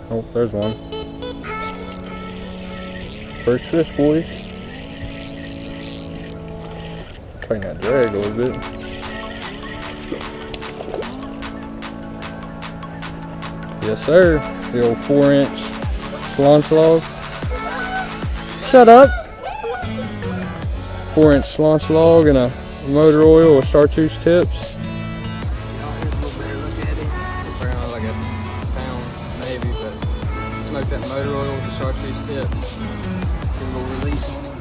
Oh, there's one. First fish, boys. Tighten that drag a little bit. Yes, sir. The old 4-inch slonslaws. Shut up. 4-inch slonslog and a motor oil with chartreuse tips. Here's a little better look at him. It's around like a pound maybe, but smoke that motor oil with the chartreuse tip. Give a little release on him.